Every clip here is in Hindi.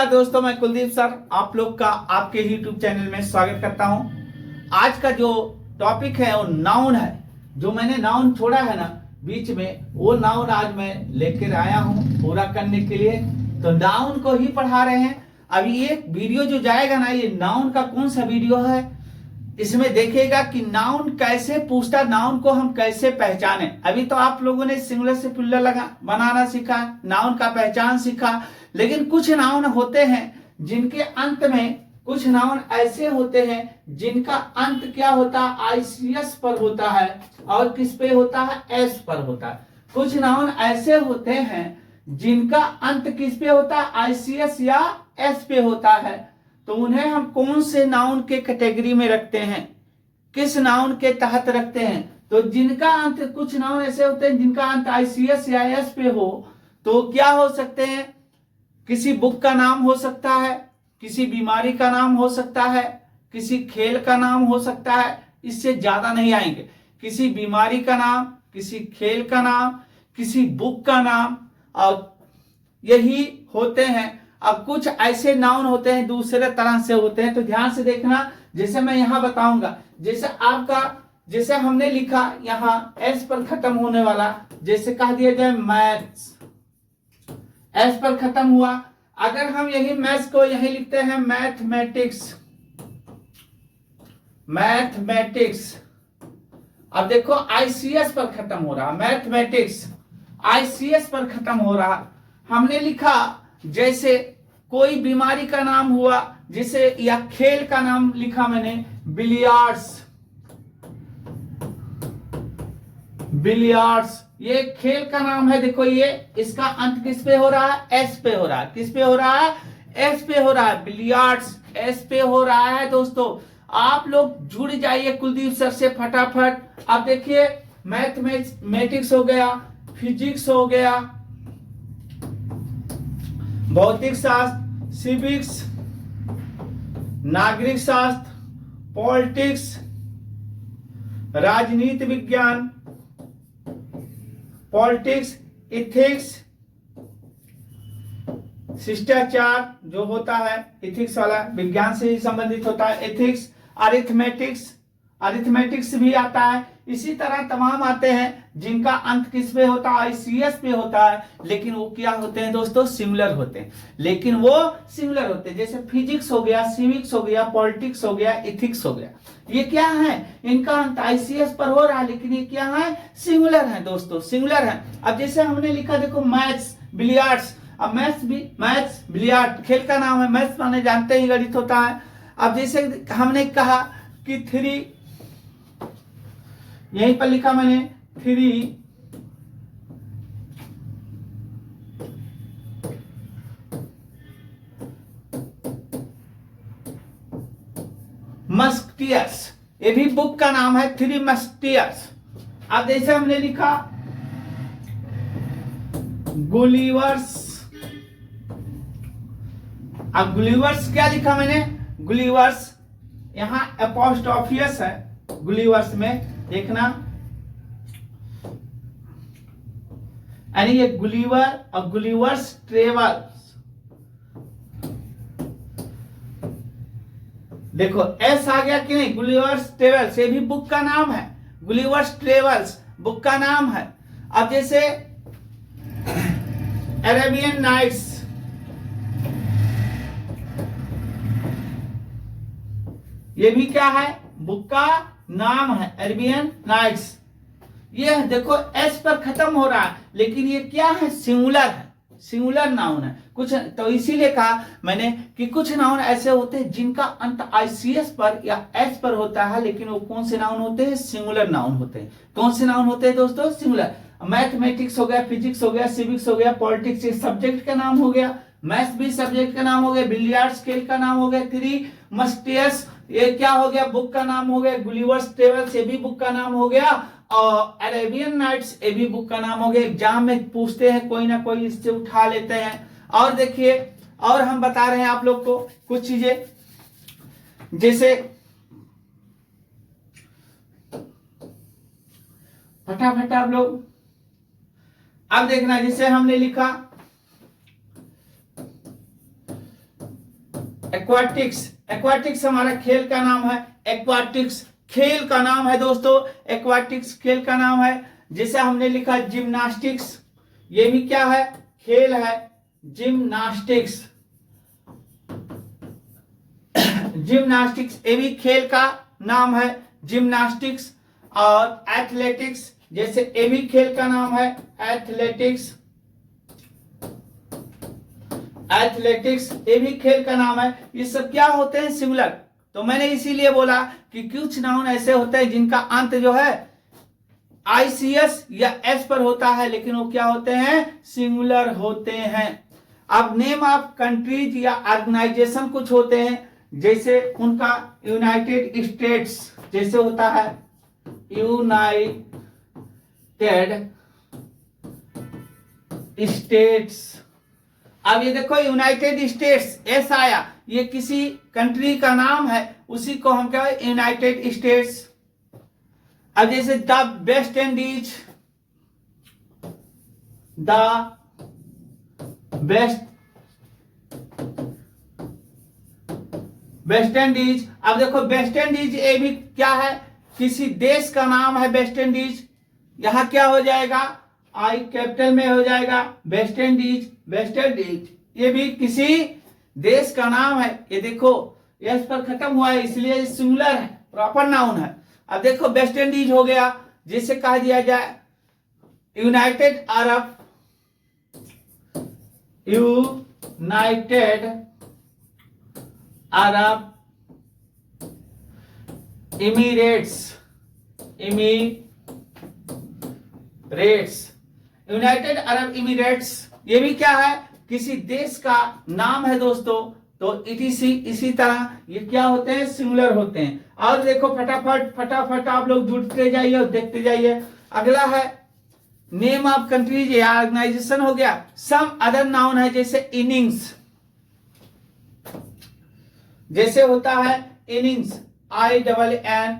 नमस्कार दोस्तों, मैं कुलदीप सर आप लोग का आपके YouTube चैनल में स्वागत करता हूं। आज का जो टॉपिक है वो नाउन है। जो मैंने नाउन छोड़ा है ना बीच में, वो नाउन आज मैं लेकर आया हूं पूरा करने के लिए। तो नाउन को ही पढ़ा रहे हैं। अभी ये वीडियो जो जाएगा ना, ये नाउन का कौन सा वीडियो है, इसमें देखेगा कि नाउन कैसे पूछता, नाउन को हम कैसे पहचाने। अभी तो आप लोगों ने सिंगुलर से प्लूरल लगा बनाना सीखा, नाउन का पहचान सीखा, लेकिन कुछ नाउन होते हैं जिनके अंत में, कुछ नाउन ऐसे होते हैं जिनका अंत क्या होता है, आईसीएस पर होता है और किस पे होता है, एस पर होता है। कुछ नाउन ऐसे होते हैं जिनका अंत किस पे होता है, आईसीएस या एस पे होता है। तो उन्हें हम कौन से नाउन के कैटेगरी में रखते हैं, किस नाउन के तहत रखते हैं। तो जिनका अंत, कुछ नाउन ऐसे होते हैं जिनका अंत आईसीएस या एस पे हो, तो क्या हो सकते हैं, किसी बुक का नाम हो सकता है, किसी बीमारी का नाम हो सकता है, किसी खेल का नाम हो सकता है। इससे ज्यादा नहीं आएंगे। किसी बीमारी का नाम, किसी खेल का नाम, किसी बुक का नाम, और यही होते हैं। अब कुछ ऐसे नाउन होते हैं दूसरे तरह से होते हैं, तो ध्यान से देखना। जैसे मैं यहां बताऊंगा, जैसे आपका, जैसे हमने लिखा यहां एस पर खत्म होने वाला, जैसे कह दिया जाए मैथ्स, एस पर खत्म हुआ। अगर हम यही मैथ्स को यही लिखते हैं मैथमेटिक्स, मैथमेटिक्स। अब देखो आईसीएस पर खत्म हो रहा, मैथमेटिक्स आईसीएस पर खत्म हो रहा। हमने लिखा जैसे कोई बीमारी का नाम हुआ, जिसे या खेल का नाम लिखा मैंने बिलियर्ड्स, बिलियर्ड्स ये खेल का नाम है। देखो ये, इसका अंत किस पे हो रहा है, एस पे हो रहा है। किस पे हो रहा है, एस पे हो रहा है। बिलियर्ड्स एस पे हो रहा है। दोस्तों आप लोग जुड़ जाइए कुलदीप सर से फटाफट। अब देखिए मैथमेटिक्स हो गया, फिजिक्स हो गया, भौतिक शास्त्र, सिविक्स, नागरिक शास्त्र, पॉलिटिक्स, राजनीति विज्ञान, पॉलिटिक्स, इथिक्स, शिष्टाचार जो होता है इथिक्स वाला, विज्ञान से ही संबंधित होता है इथिक्स, अरिथमेटिक्स, अरिथमेटिक्स भी आता है। इसी तरह तमाम आते हैं जिनका अंत किस पे होता है, आईसीएस पे होता है, लेकिन वो क्या होते हैं दोस्तों, सिंगुलर होते हैं। लेकिन वो सिंगुलर होते हैं। जैसे फिजिक्स हो गया, सिविक्स हो गया, पॉलिटिक्स हो गया, इथिक्स हो गया, ये क्या है, इनका अंत आईसीएस पर हो रहा है, लेकिन ये क्या है, सिंगुलर है दोस्तों, सिंगुलर है। अब जैसे हमने लिखा देखो मैथ्स, बिलियर्ड्स। अब मैथ्स भी, मैथ्स बिलियर्ड खेल का नाम है, मैथ्स माने जानते ही गणित होता है। अब जैसे हमने कहा कि थ्री, यहीं पर लिखा मैंने थ्री मस्कियर्स, ये भी बुक का नाम है, थ्री मस्कियर्स। अब जैसे हमने लिखा गुलिवर्स। अब गुलिवर्स क्या लिखा मैंने, गुलिवर्स, यहां एपोस्ट्रोफियस है गुलिवर्स में, देखना, यानी ये गुलिवर और गुलिवर्स ट्रेवल्स। देखो एस आ गया कि नहीं, गुलिवर्स ट्रेवल्स, ये भी बुक का नाम है, गुलिवर्स ट्रेवल्स बुक का नाम है। अब जैसे अरेबियन नाइट्स, ये भी क्या है, बुक का नाम है, अरेबियन नाइट्स। ये देखो एस पर खत्म हो रहा है, लेकिन ये क्या है, सिंगुलर है, सिंगुलर नाउन है कुछ। तो इसीलिए कहा मैंने कि कुछ नाउन ऐसे होते हैं जिनका अंत आईसीएस पर या एस पर होता है, लेकिन वो कौन से नाउन होते हैं, सिंगुलर नाउन होते हैं। कौन से नाउन होते हैं दोस्तों, सिंगुलर। मैथमेटिक्स हो गया, फिजिक्स हो गया, सिविक्स हो गया, पॉलिटिक्स, ये सब्जेक्ट का नाम हो गया, मैथ्स भी सब्जेक्ट का नाम हो गया, बिलियर्ड्स खेल का नाम हो गया, थ्री मस्टियस ये क्या हो गया, बुक का नाम हो गया, गुलिवर्स ट्रेवल्स ये भी बुक का नाम हो गया, और अरेबियन नाइट्स ये भी बुक का नाम हो गया। एग्जाम में पूछते हैं, कोई ना कोई इससे उठा लेते हैं। और देखिए, और हम बता रहे हैं आप लोग को कुछ चीजें, जैसे फटाफट आप लोग अब देखना, जैसे हमने लिखा एक्वाटिक्स, एक्वाटिक्स हमारा खेल का नाम है, एक्वाटिक्स खेल का नाम है दोस्तों, एक्वाटिक्स खेल का नाम है। जैसे हमने लिखा जिम्नास्टिक्स, ये भी क्या है, खेल है, जिम्नास्टिक्स, जिम्नास्टिक्स ये भी खेल का नाम है, जिम्नास्टिक्स। और एथलेटिक्स, जैसे ये भी खेल का नाम है, एथलेटिक्स, एथलेटिक्स ये भी खेल का नाम है। ये सब क्या होते हैं, सिंगुलर। तो मैंने इसीलिए बोला कि कुछ नाउन ऐसे होते हैं जिनका अंत जो है आईसीएस या एस पर होता है, लेकिन वो क्या होते हैं, सिंगुलर होते हैं। अब नेम ऑफ कंट्रीज या ऑर्गेनाइजेशन कुछ होते हैं, जैसे उनका यूनाइटेड स्टेट्स, जैसे होता है यूनाइटेड स्टेट्स। अब ये देखो यूनाइटेड स्टेट्स, एस आया, ये किसी कंट्री का नाम है, उसी को हम क्या, यूनाइटेड स्टेट्स। अब जैसे the West Indies, the West Indies. अब देखो वेस्ट इंडीज ये भी क्या है, किसी देश का नाम है वेस्ट इंडीज। यहां क्या हो जाएगा, आई कैपिटल में हो जाएगा, वेस्ट इंडीज, वेस्ट इंडीज ये भी किसी देश का नाम है। ये देखो एस पर खत्म हुआ है, इसलिए सिंगुलर है, प्रॉपर नाउन है। अब देखो वेस्ट इंडीज हो गया, जिसे कहा दिया जाए United Arab, United Arab emirates, United Arab emirates ये भी क्या है, किसी देश का नाम है दोस्तों। तो इसी तरह ये क्या होते हैं, सिंगुलर होते हैं। और देखो फटाफट आप लोग जुड़ते जाइए और देखते जाइए। अगला है नेम ऑफ कंट्रीज या ऑर्गेनाइजेशन हो गया। सम अदर नाउन है, जैसे इनिंग्स, जैसे होता है इनिंग्स, INN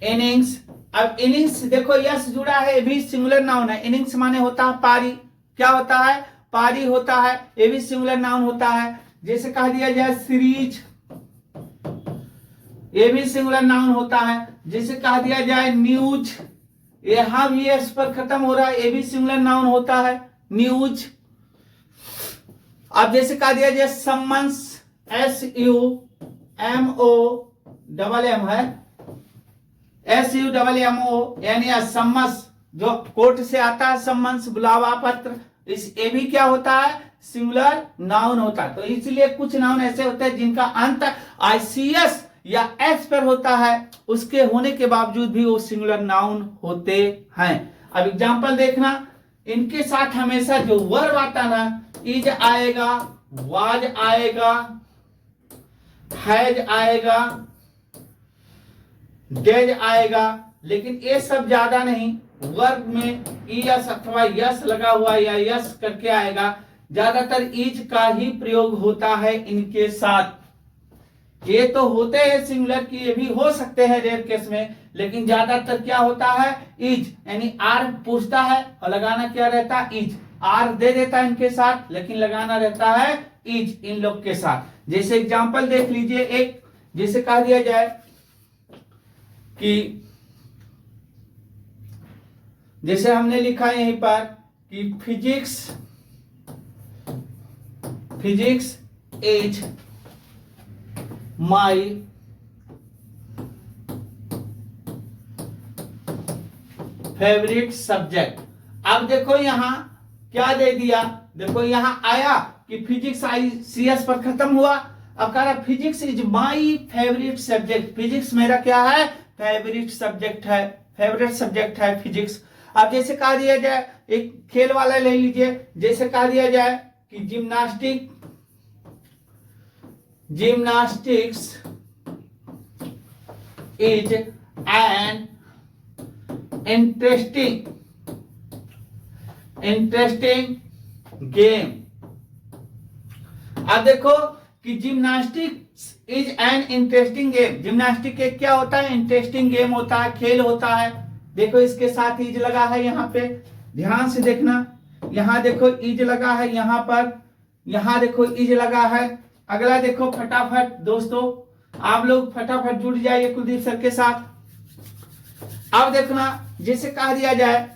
इनिंग्स। अब इनिंग्स देखो यस जुड़ा है, ये भी सिंगुलर नाउन है। इनिंग्स माने होता है पारी, क्या होता है, पारी होता है, ये भी सिंगुलर नाउन होता है। जैसे कह दिया जाए सीरीज, ये भी सिंगुलर नाउन होता है। जैसे कह दिया जाए न्यूज, यहां भी एस पर खत्म हो रहा है, ये भी सिंगुलर नाउन होता है, न्यूज। अब जैसे कह दिया जाए सम्मन्स, SUMOMM है, SUMMO यानी सम्मस, जो कोर्ट से आता है, सम्मन्स बुलावा पत्र, इस ये भी क्या होता है, सिंगुलर नाउन होता है। तो इसलिए कुछ नाउन ऐसे होते हैं जिनका अंत ICS या S पर होता है, उसके होने के बावजूद भी वो सिंगुलर नाउन होते हैं। अब एग्जांपल देखना, इनके साथ हमेशा जो वर्ब आता ना, इज आएगा, वाज आएगा, हैज आएगा, डेज आएगा, लेकिन ये सब ज्यादा नहीं। वर्ब में यस अथवा यस लगा हुआ या यस करके आएगा, ज्यादातर इज का ही प्रयोग होता है इनके साथ। ये तो होते हैं सिंगुलर की, ये भी हो सकते हैं रेयर केस में, लेकिन ज्यादातर क्या होता है, इज, यानी आर पूछता है और लगाना क्या रहता है, इज। आर दे देता है इनके साथ, लेकिन लगाना रहता है इज इन लोग के साथ। जैसे एग्जांपल देख लीजिए एक, जैसे कह दिया जाए कि, जैसे हमने लिखा है यहीं पर कि physics is my favourite subject. अब देखो यहां क्या दे दिया, देखो यहां आया कि फिजिक्स ICS पर खत्म हुआ। अब कह रहा physics is my favourite subject, physics मेरा क्या है, फेवरेट सब्जेक्ट है, फेवरेट सब्जेक्ट है फिजिक्स। अब जैसे कहा दिया जाए, एक खेल वाला ले लीजिए, जैसे कहा दिया जाए कि gymnastics is an interesting game. अब देखो कि gymnastics is an interesting game, gymnastic एक क्या होता है, इंटरेस्टिंग गेम होता है, खेल होता है। देखो इसके साथ इज लगा है, यहाँ पे ध्यान से देखना, यहाँ देखो इज लगा है यहाँ पर, यहां देखो इज लगा है। अगला देखो फटाफट दोस्तों, आप लोग फटाफट जुड़ जाइए कुलदीप सर के साथ। अब देखना, जैसे कह दिया जाए,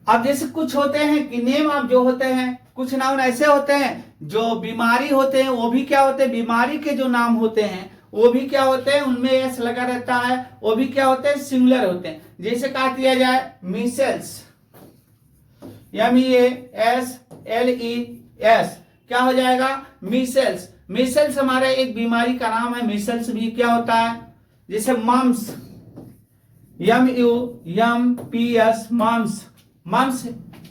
अब जैसे कुछ होते हैं कि नेम आप जो होते हैं, कुछ नाउन ऐसे होते हैं जो बीमारी होते हैं, वो भी क्या होते हैं, बीमारी के जो नाम होते हैं वो भी क्या होते हैं, उनमें एस लगा रहता है, वो भी क्या होते हैं, सिंगुलर होते हैं। जैसे कहा दिया जाए मीसेल्स, MEASLES, क्या हो जाएगा, मीसेल्स। मीसेल्स हमारे एक बीमारी का नाम है। मीसेल्स भी क्या होता है, जैसे मम्स, MUMPS, मम्स, मम्स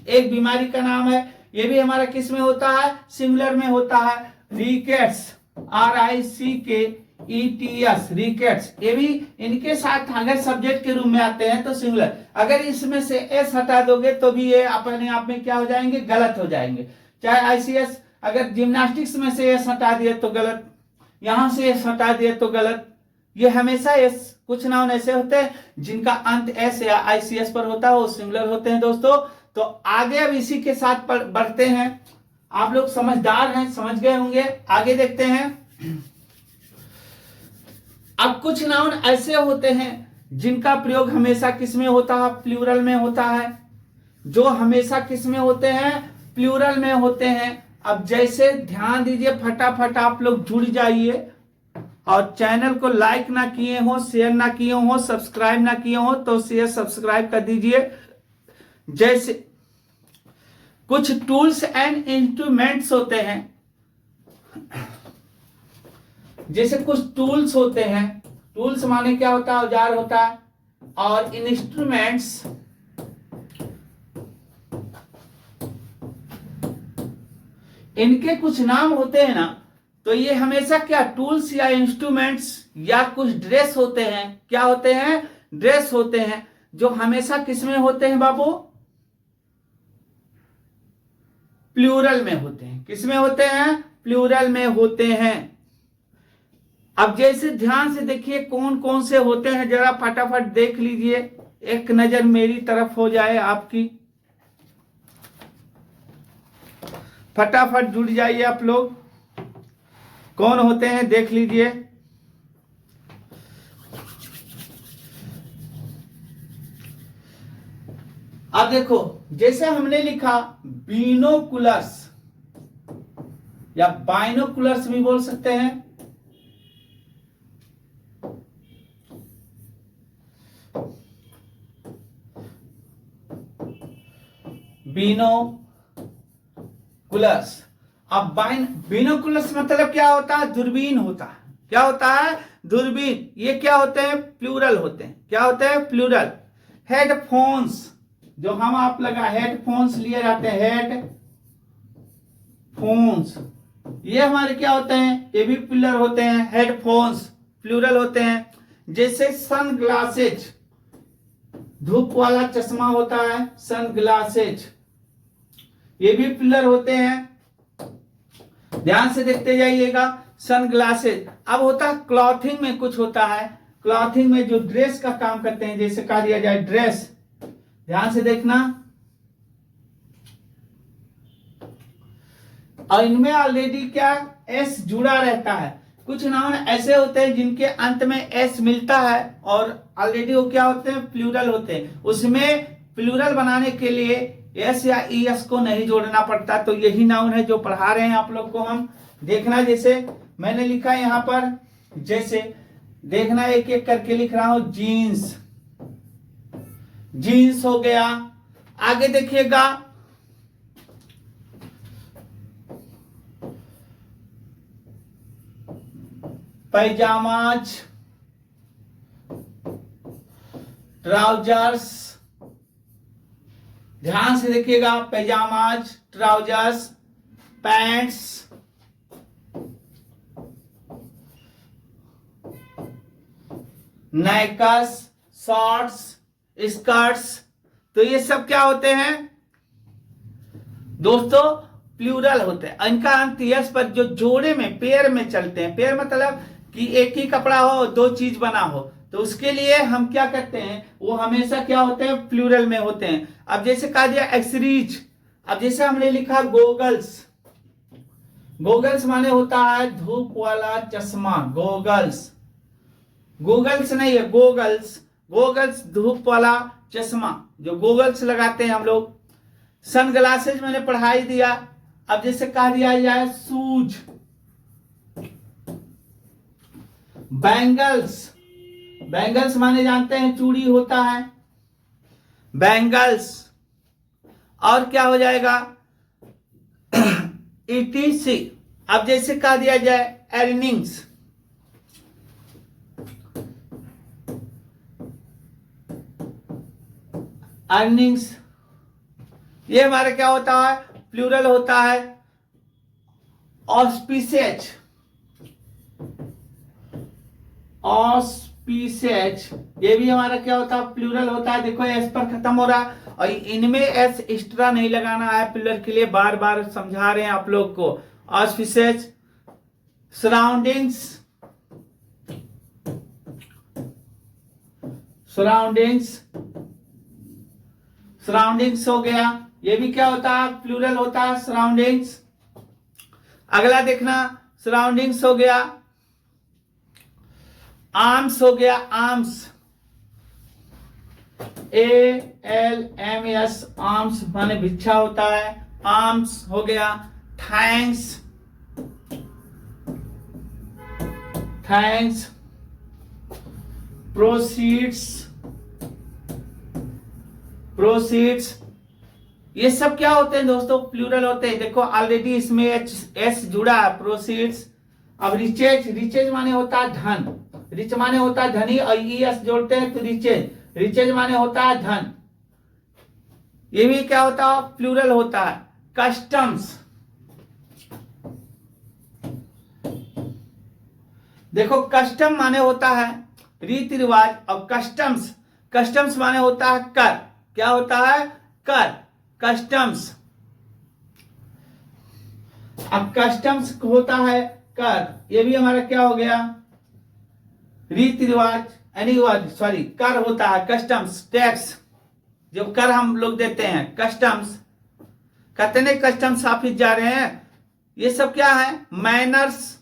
एक बीमारी का नाम है। ये भी हमारा किस में होता है, सिंगुलर में होता है। रिकेट्स, RICKETS, रिकेट्स, ये भी इनके साथ अगर सब्जेक्ट के रूप में आते हैं तो सिंगुलर। अगर इसमें से एस हटा दोगे तो भी ये अपने आप में क्या हो जाएंगे, गलत हो जाएंगे। चाहे ICS, अगर जिम्नास्टिक्स में से एस हटा दिए तो गलत, यहां से एस हटा दिए तो गलत। ये हमेशा एस, कुछ नाउन ऐसे होते हैं जिनका अंत एस या ICS पर होता है, वो सिंगुलर होते हैं दोस्तों। तो आगे अब इसी के साथ बढ़ते हैं। आप लोग समझदार हैं, समझ गए होंगे। आगे देखते हैं। अब कुछ नाउन ऐसे होते हैं जिनका प्रयोग हमेशा किस में होता है, प्लूरल में होता है। जो हमेशा किस में होते हैं, प्लूरल में होते हैं। अब जैसे ध्यान दीजिए, फटाफट आप लोग जुड़ जाइए, और चैनल को लाइक ना किए हो, शेयर ना किए हो, सब्सक्राइब ना किए हो तो शेयर सब्सक्राइब कर दीजिए। जैसे कुछ टूल्स एंड इंस्ट्रूमेंट्स होते हैं, जैसे कुछ टूल्स होते हैं, टूल्स माने क्या होता है, औजार होता है, और इंस्ट्रूमेंट्स इनके कुछ नाम होते हैं ना, तो ये हमेशा क्या, टूल्स या इंस्ट्रूमेंट्स या कुछ ड्रेस होते हैं। क्या होते हैं, ड्रेस होते हैं, जो हमेशा किसमें होते हैं बाबू, प्लूरल में होते हैं। किसमें होते हैं, प्लूरल में होते हैं। अब जैसे ध्यान से देखिए कौन कौन से होते हैं, जरा फटाफट देख लीजिए, एक नजर मेरी तरफ हो जाए आपकी, फटाफट जुड़ जाइए आप लोग। कौन होते हैं देख लीजिए। अब देखो, जैसे हमने लिखा बीनोकुलर्स या बाइनोकुलर्स भी बोल सकते हैं। बीनोकुलर्स। अब बीनोकुलर्स मतलब क्या होता है, दूरबीन होता है। क्या होता है, दूरबीन। ये क्या होते हैं, प्लूरल होते हैं। क्या होते हैं, प्लूरल। हेडफोन्स, जो हम आप लगा हेडफोन्स लिए जाते हैं, हेडफोन्स, ये हमारे क्या होते हैं, ये भी प्लूरल होते हैं। हेडफोन्स प्लूरल होते हैं। जैसे सनग्लासेज, धूप वाला चश्मा होता है, सनग्लासेज, ये भी प्लूरल होते हैं। ध्यान से देखते जाइएगा। सनग्लासेज। अब होता है क्लॉथिंग में, कुछ होता है क्लॉथिंग में जो ड्रेस का काम करते हैं, जैसे कहा दिया जाए ड्रेस। ध्यान से देखना, और इनमें ऑलरेडी क्या एस जुड़ा रहता है। कुछ नाउन ऐसे होते हैं जिनके अंत में एस मिलता है और ऑलरेडी वो क्या होते हैं, प्लूरल होते हैं। उसमें प्लूरल बनाने के लिए एस या ES को नहीं जोड़ना पड़ता। तो यही नाउन है जो पढ़ा रहे हैं आप लोग को हम। देखना, जैसे मैंने लिखा है यहां पर, जैसे देखना, एक एक करके लिख रहा हूं। जीन्स, जीन्स हो गया। आगे देखिएगा, पैजामाज, ट्राउजर्स। ध्यान से देखिएगा, पैजामाज, ट्राउजर्स, पैंट्स, नाइकस, शॉर्ट्स, स्कर्ट्स। तो ये सब क्या होते हैं दोस्तों, प्लूरल होते हैं। इनका अंत यस पर जो जोड़े में, पेयर में चलते हैं। पेयर मतलब कि एक ही कपड़ा हो, दो चीज बना हो, तो उसके लिए हम क्या करते हैं, वो हमेशा क्या होते हैं, प्लूरल में होते हैं। अब जैसे कहा दिया एक्सरीज, अब जैसे हमने लिखा गोगल्स, गोगल्स माने होता है धूप वाला चश्मा, गोगल्स, गूगल्स नहीं है, गोगल्स, गोगल्स धूप वाला चश्मा, जो गोगल्स लगाते हैं हम लोग। सनग्लासेज मैंने पढ़ाई दिया। अब जैसे कह दिया जाए शूज, बैंगल्स, बैंगल्स माने जानते हैं चूड़ी होता है, बैंगल्स। और क्या हो जाएगा, ETC। अब जैसे कह दिया जाए अर्निंग्स, अर्निंग्स, ये हमारा क्या होता है, प्लूरल होता है। ऑस्पिसेज, ऑस्पिसेज, ये भी हमारा क्या होता है, प्लूरल होता है। देखो एस पर खत्म हो रहा है और इनमें एस एक्स्ट्रा नहीं लगाना है प्लूरल के लिए, बार बार समझा रहे हैं आप लोग को। ऑस्पिसेज, सराउंडिंग्स, सराउंडिंग्स, सराउंडिंग्स हो गया, ये भी क्या होता है, प्लूरल होता है, सराउंडिंग्स। अगला देखना, सराउंडिंग्स हो गया, आर्म्स हो गया, आर्म्स, ALMS, आर्म्स माने भिक्षा होता है, आर्म्स हो गया। थैंक्स, थैंक्स, प्रोसीड्स, प्रोसीड्स, ये सब क्या होते हैं दोस्तों, प्लूरल होते हैं। देखो ऑलरेडी इसमें एस जुड़ा है, प्रोसीड्स। अब रिचेज, रिचेज माने होता है धन, रिच माने होता है धनी, और ES जोड़ते हैं तो रिचेज, रिचेज माने होता है धन। ये भी क्या होता है, प्लूरल होता है। कस्टम्स, देखो कस्टम माने होता है रीति रिवाज, और कस्टम्स, कस्टम्स माने होता है कर, क्या होता है, कर, कस्टम्स। अब कस्टम्स होता है कर, ये भी हमारा क्या हो गया, रीति रिवाज, सॉरी कर होता है, कस्टम्स, टैक्स, जो कर हम लोग देते हैं, कस्टम्स। कहते नहीं कस्टम्स ऑफिस जा रहे हैं, ये सब क्या है, मैनर्स,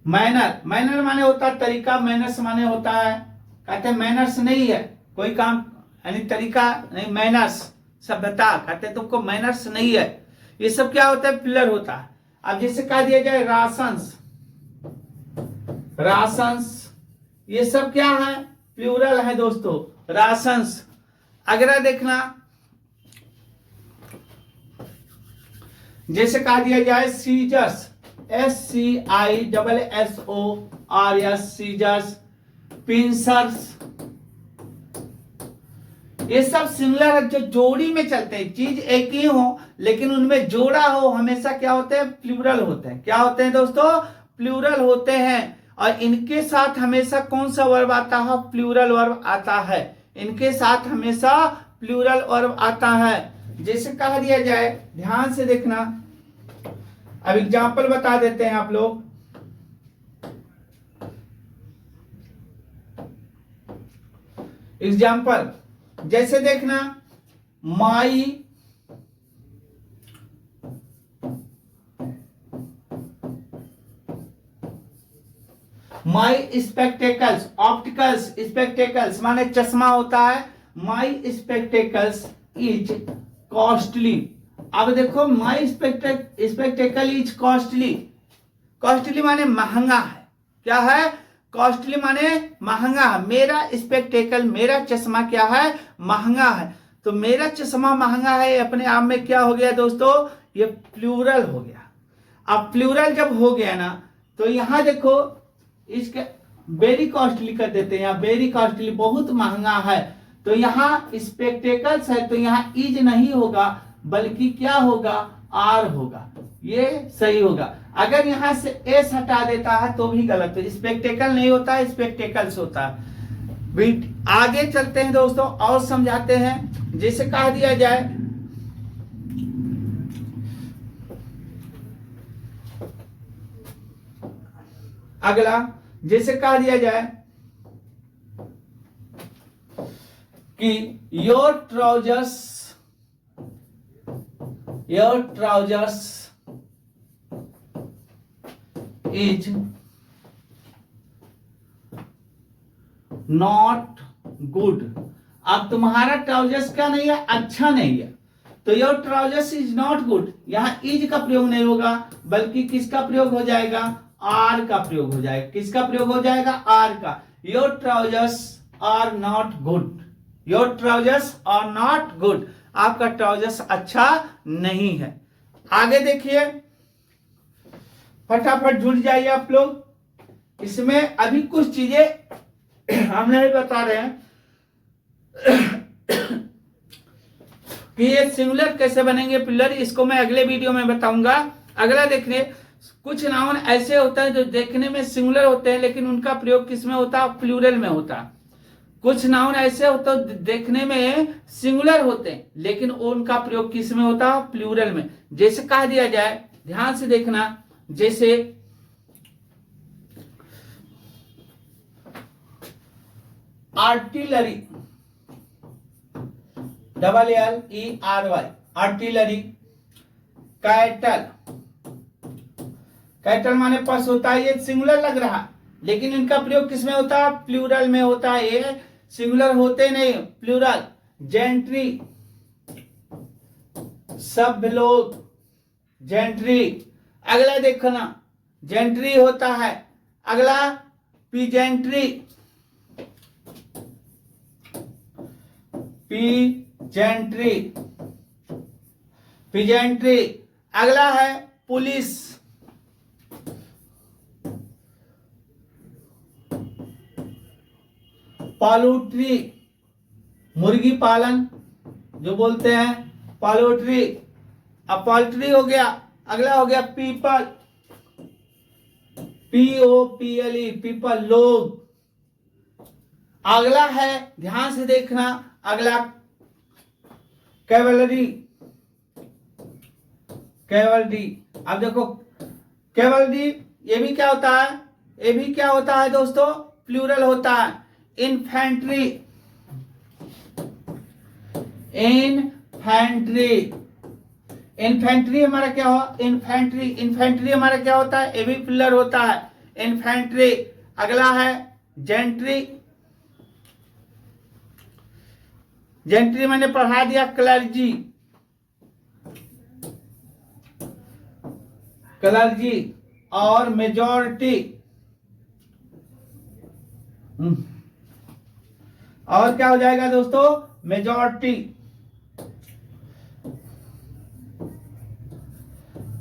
मैनर, मैनर माने होता है तरीका, मैनर्स माने होता है, कहते हैं मैनर्स नहीं है कोई काम, यानी तरीका नहीं, मैनर्स सभ्यता, कहते हैं तुमको मैनर्स नहीं है। ये सब क्या होता है, प्लूरल होता है। अब जैसे कह दिया जाए राशंस, राशंस, ये सब क्या है, प्लूरल है दोस्तों, राशंस। अगला देखना, जैसे कह दिया जाए सीजर्स, SCISSORS, सीजर्स, पिंसर्स, ये सब सिंगुलर जो जोड़ी में चलते हैं, चीज एक ही हो लेकिन उनमें जोड़ा हो, हमेशा क्या होते हैं, प्लूरल होते हैं। क्या होते हैं दोस्तों, प्लूरल होते हैं। और इनके साथ हमेशा कौन सा वर्ब आता है, प्लूरल वर्ब आता है, इनके साथ हमेशा प्लूरल वर्ब आता है। जैसे कहा दिया जाए, ध्यान से देखना, अब एग्जाम्पल बता देते हैं आप लोग। एग्जाम्पल जैसे देखना, माई, माई स्पेक्टेकल्स, ऑप्टिकल्स, स्पेक्टेकल्स माने चश्मा होता है, माई स्पेक्टेकल्स इज कॉस्टली। अब देखो माई स्पेक्टेकल इज कॉस्टली, कॉस्टली माने महंगा है, क्या है, कॉस्टली माने महंगा है। मेरा स्पेक्टेकल, मेरा चश्मा क्या है, महंगा है। तो मेरा चश्मा महंगा है, अपने आप में क्या हो गया दोस्तों, ये प्लूरल हो गया। अब प्लूरल जब हो गया ना, तो यहां देखो इसके वेरी कॉस्टली कर देते हैं, वेरी कॉस्टली, बहुत महंगा है। तो यहाँ स्पेक्टेकल्स है, तो यहाँ इज नहीं होगा बल्कि क्या होगा, आर होगा, ये सही होगा। अगर यहां से एस हटा देता है तो भी गलत है, स्पेक्टेकल नहीं होता है, स्पेक्टेकल्स होता है। आगे चलते हैं दोस्तों और समझाते हैं। जैसे कह दिया जाए, अगला जैसे कह दिया जाए कि your trousers is not good. अब तुम्हारा ट्राउजर्स क्या नहीं है, अच्छा नहीं है, तो your trousers is not good, यहां इज का प्रयोग नहीं होगा बल्कि किसका प्रयोग हो जाएगा, आर का प्रयोग हो जाएगा। किसका प्रयोग हो जाएगा, आर का। Your trousers are not good, your trousers are not good, आपका ट्राउजर्स अच्छा नहीं है। आगे देखिए, फटाफट जुड़ जाइए आप लोग। इसमें अभी कुछ चीजें हम नहीं बता रहे हैं कि ये सिंगुलर कैसे बनेंगे प्लूरल, इसको मैं अगले वीडियो में बताऊंगा। अगला देखने, कुछ नाउन ऐसे होता है जो देखने में सिंगुलर होते हैं लेकिन उनका प्रयोग किसमें होता है, प्लूरल में होता है। कुछ नाउन ऐसे होते हैं देखने में सिंगुलर होते हैं लेकिन उनका प्रयोग किसमें होता है, प्लूरल में। जैसे कह दिया जाए, ध्यान से देखना, जैसे artillery, ARTLERY, artillery. Cattle, cattle माने पशु होता है, ये सिंगुलर लग रहा लेकिन इनका प्रयोग किसमें होता है, प्लूरल में होता है, ये सिंगुलर होते नहीं, प्लूरल। जेंट्री, सब लोग, जेंट्री। अगला देखना, जेंट्री होता है। अगला पीजेंट्री, पीजेंट्री, पीजेंट्री। अगला है पुलिस, पालूट्री, मुर्गी पालन जो बोलते हैं, पालूट्री। अब पोल्ट्री हो गया। अगला हो गया पीपल, POPLE, पीपल, लोग। अगला है, ध्यान से देखना, अगला कैवलरी, कैवलरी। अब देखो कैवलरी, ये भी क्या होता है, ये भी क्या होता है दोस्तों, प्लूरल होता है। इन्फेंट्री, इन्फेंट्री, इन्फेंट्री हमारा क्या हो, इन्फेंट्री, इन्फेंट्री हमारा क्या होता है, ये भी प्लूरल होता है, इन्फेंट्री। अगला है जेंट्री, जेंट्री मैंने पढ़ा दिया, क्लर्जी, क्लर्जी। और मेजॉरिटी, और क्या हो जाएगा दोस्तों, मेजॉरिटी,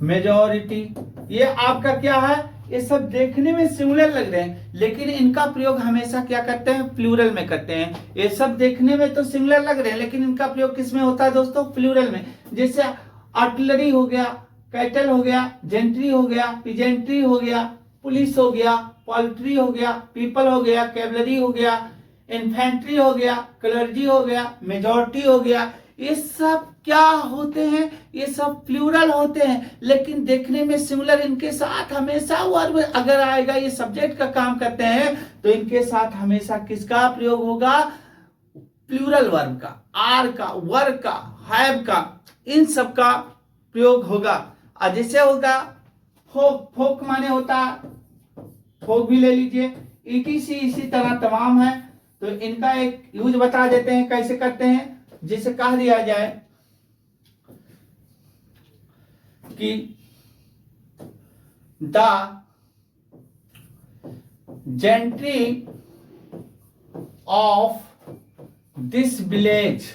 मेजॉरिटी। ये आपका क्या है, ये सब देखने में सिमिलर लग रहे हैं लेकिन इनका प्रयोग हमेशा क्या करते हैं, प्लूरल में करते हैं। ये सब देखने में तो सिमिलर लग रहे हैं लेकिन इनका प्रयोग किसमें होता है दोस्तों, प्लूरल में। जैसे आर्टिलरी हो गया, कैटल हो गया, जेंट्री हो गया, पीजेंट्री हो गया, पुलिस हो गया, पोल्ट्री हो गया, पीपल हो गया, कैवलरी हो गया, इन्फेंट्री हो गया, क्लर्जी हो गया, मेजॉरिटी हो गया। ये सब क्या होते हैं, ये सब प्लूरल होते हैं लेकिन देखने में सिमिलर। इनके साथ हमेशा वर्ब अगर आएगा, ये सब्जेक्ट का काम करते हैं तो इनके साथ हमेशा किसका प्रयोग होगा, प्लूरल वर्ब का, आर का, वर्ब का, हैव का, इन सब का प्रयोग होगा। और जैसे होगा फोक, फोक माने होता, फोक भी ले लीजिए, ETC इसी तरह तमाम है। तो इनका एक यूज बता देते हैं कैसे करते हैं। जैसे कह दिया जाए कि the gentry of this village,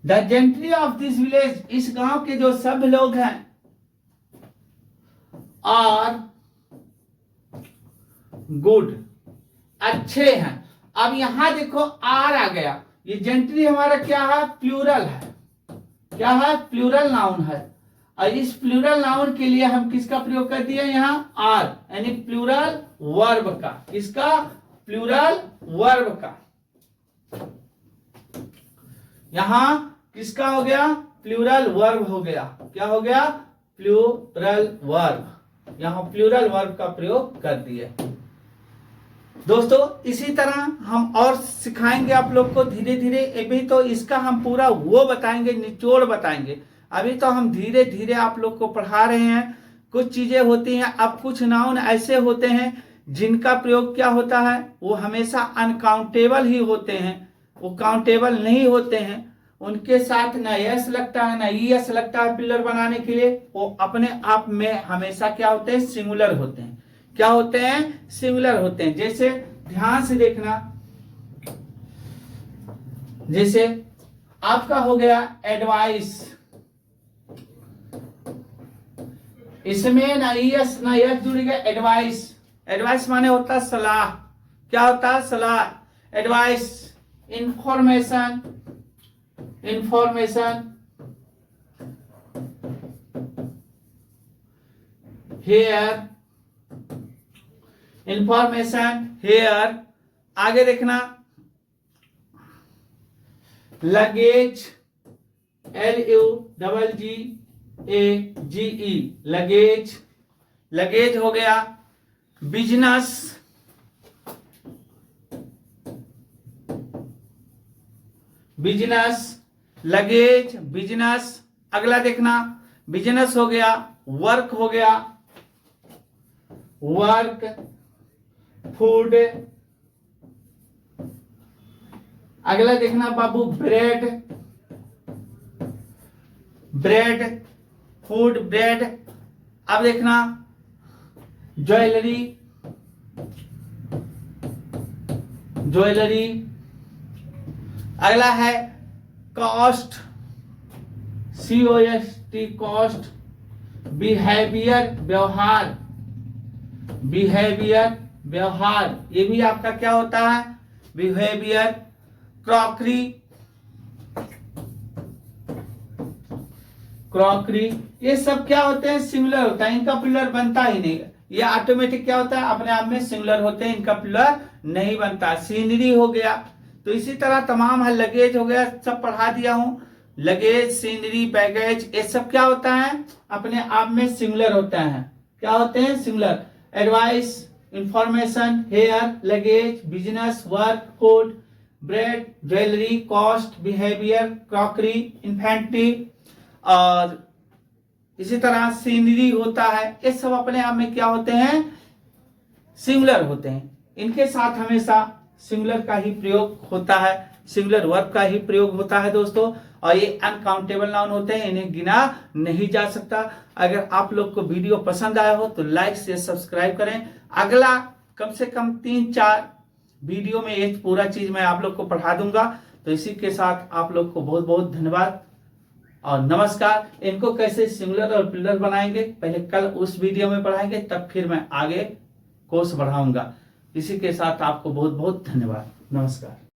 the gentry of this village, इस गांव के जो सब लोग हैं, आर गुड, अच्छे हैं। अब यहां देखो आर आ गया, ये जेंट्री हमारा क्या है, प्लूरल है, क्या है, प्लूरल नाउन है। और इस प्लूरल नाउन के लिए हम किसका प्रयोग कर दिए, यहां आर, यानी प्लूरल वर्ब का। किसका, प्लूरल वर्ब का। यहां किसका हो गया, प्लूरल वर्ब हो गया। क्या हो गया, प्लूरल वर्ब, यहाँ प्लूरल वर्ब का प्रयोग कर दिए। दोस्तों इसी तरह हम और सिखाएंगे आप लोग को धीरे धीरे। अभी तो इसका हम पूरा वो बताएंगे, निचोड़ बताएंगे। अभी तो हम धीरे धीरे आप लोग को पढ़ा रहे हैं। कुछ चीजें होती हैं, अब कुछ नाउन ऐसे होते हैं जिनका प्रयोग क्या होता है, वो हमेशा अनकाउंटेबल ही होते हैं, वो काउंटेबल नहीं होते हैं। उनके साथ ना यस लगता है ना ईएस लगता है प्लूरल बनाने के लिए। वो अपने आप में हमेशा क्या होते हैं, सिंगुलर होते हैं। क्या होते हैं, सिंगुलर होते हैं। जैसे ध्यान से देखना, जैसे आपका हो गया एडवाइस, इसमें ना ईएस ना यस जुड़ गया, एडवाइस। एडवाइस माने होता है सलाह। क्या होता है, सलाह। Advice. Information, information. Hair, information hair. आगे देखना, लगेज, LUGGE, लगेज, लगेज हो गया। Business, business, luggage, business. अगला देखना, बिजनेस हो गया, वर्क हो गया, वर्क, फूड। अगला देखना बाबू, ब्रेड, ब्रेड, फूड, ब्रेड। अब देखना ज्वेलरी, ज्वेलरी। अगला है कॉस्ट, COST, कॉस्ट। बिहेवियर, व्यवहार, बिहेवियर, व्यवहार। ये भी आपका क्या होता है, बिहेवियर। Crockery, crockery. ये सब क्या होते हैं, सिंगुलर होता है, इनका प्लूरल बनता ही नहीं। ये ऑटोमेटिक क्या होता है, अपने आप में सिंगुलर होते हैं, इनका प्लूरल नहीं बनता। सीनरी हो गया। तो इसी तरह तमाम है, लगेज हो गया, सब पढ़ा दिया हूं। लगेज, सीनरी, बैगेज, ये सब क्या होता है, अपने आप में सिंगुलर होता है। क्या होते हैं, singular. Advice, information, hair, luggage, business, work, food, bread, jewellery, cost, behaviour, crockery, infantry, और इसी तरह सीनरी होता है। ये सब अपने आप में क्या होते हैं, सिंगुलर होते हैं। इनके साथ हमेशा सिंगुलर का ही प्रयोग होता है, सिंगुलर वर्ब का ही प्रयोग होता है दोस्तों। और ये अनकाउंटेबल नाउन होते हैं, इन्हें गिना नहीं जा सकता। अगर आप लोग को वीडियो पसंद आया हो तो लाइक से सब्सक्राइब करें। अगला कम से कम 3-4 वीडियो में ये पूरा चीज मैं आप लोग को पढ़ा दूंगा। तो इसी के साथ आप लोग को बहुत बहुत धन्यवाद और नमस्कार। इनको कैसे सिंगुलर और प्लूरल बनाएंगे पहले कल उस वीडियो में पढ़ाएंगे, तब फिर मैं आगे कोर्स बढ़ाऊंगा। इसी के साथ आपको बहुत बहुत धन्यवाद, नमस्कार।